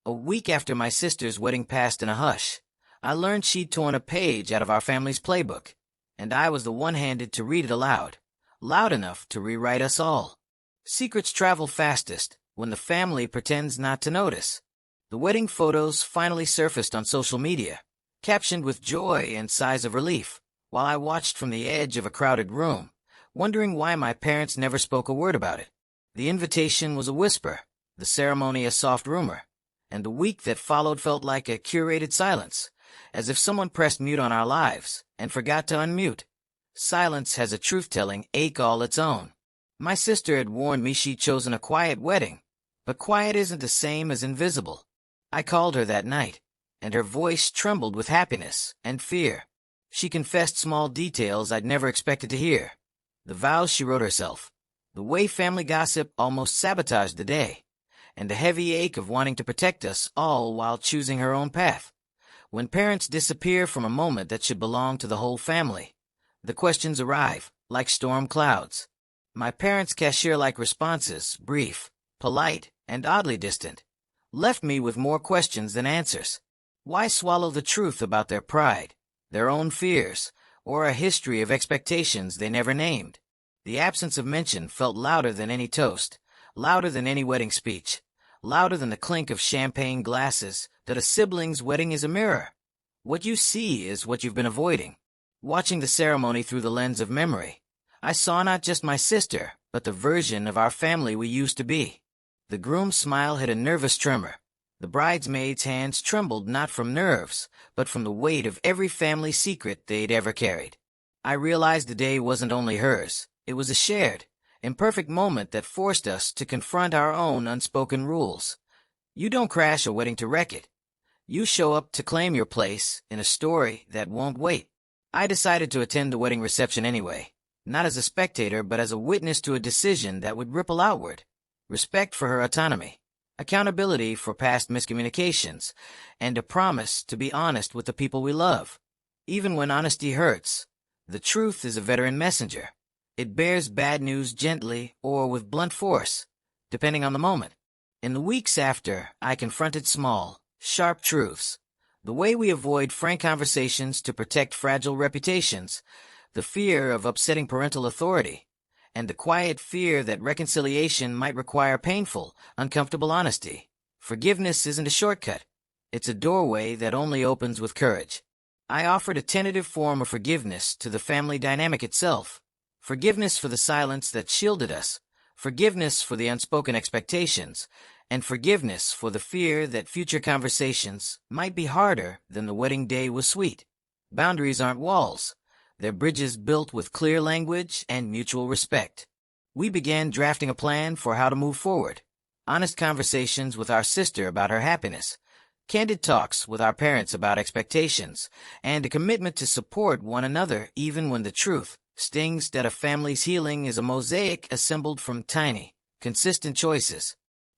A week after my sister's wedding passed in a hush, I learned she'd torn a page out of our family's playbook, and I was the one handed to read it aloud, loud enough to rewrite us all. Secrets travel fastest when the family pretends not to notice. The wedding photos finally surfaced on social media, captioned with joy and sighs of relief, while I watched from the edge of a crowded room, wondering why my parents never spoke a word about it. The invitation was a whisper, the ceremony a soft rumor, and the week that followed felt like a curated silence, as if someone pressed mute on our lives and forgot to unmute. Silence has a truth-telling ache all its own. My sister had warned me she'd chosen a quiet wedding, but quiet isn't the same as invisible. I called her that night, and her voice trembled with happiness and fear. She confessed small details I'd never expected to hear. The vows she wrote herself, the way family gossip almost sabotaged the day, and the heavy ache of wanting to protect us all while choosing her own path. When parents disappear from a moment that should belong to the whole family, the questions arrive, like storm clouds. My parents' cashier-like responses, brief, polite, and oddly distant, left me with more questions than answers. Why swallow the truth about their pride, their own fears, or a history of expectations they never named? The absence of mention felt louder than any toast, louder than any wedding speech, louder than the clink of champagne glasses. That a sibling's wedding is a mirror. What you see is what you've been avoiding. Watching the ceremony through the lens of memory, I saw not just my sister, but the version of our family we used to be. The groom's smile had a nervous tremor. The bridesmaids' hands trembled not from nerves, but from the weight of every family secret they'd ever carried. I realized the day wasn't only hers. It was a shared, imperfect moment that forced us to confront our own unspoken rules. You don't crash a wedding to wreck it. You show up to claim your place in a story that won't wait. I decided to attend the wedding reception anyway, not as a spectator but as a witness to a decision that would ripple outward. Respect for her autonomy, accountability for past miscommunications, and a promise to be honest with the people we love. Even when honesty hurts, the truth is a veteran messenger. It bears bad news gently or with blunt force, depending on the moment. In the weeks after, I confronted small, sharp truths. The way we avoid frank conversations to protect fragile reputations, the fear of upsetting parental authority, and the quiet fear that reconciliation might require painful, uncomfortable honesty. Forgiveness isn't a shortcut. It's a doorway that only opens with courage. I offered a tentative form of forgiveness to the family dynamic itself. Forgiveness for the silence that shielded us. Forgiveness for the unspoken expectations, and forgiveness for the fear that future conversations might be harder than the wedding day was sweet. Boundaries aren't walls. They're bridges built with clear language and mutual respect. We began drafting a plan for how to move forward. Honest conversations with our sister about her happiness, candid talks with our parents about expectations, and a commitment to support one another even when the truth stings that a family's healing is a mosaic assembled from tiny, consistent choices.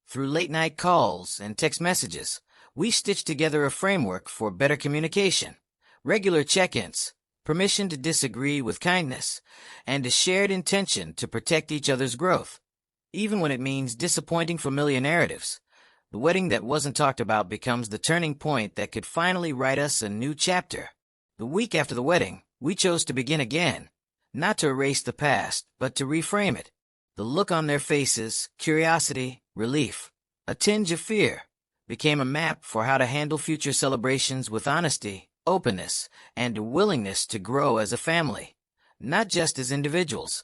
Through late-night calls and text messages, we stitched together a framework for better communication, regular check-ins, permission to disagree with kindness, and a shared intention to protect each other's growth. Even when it means disappointing familiar narratives, the wedding that wasn't talked about becomes the turning point that could finally write us a new chapter. The week after the wedding, we chose to begin again, not to erase the past, but to reframe it. The look on their faces, curiosity, relief, a tinge of fear, became a map for how to handle future celebrations with honesty, openness, and a willingness to grow as a family, not just as individuals.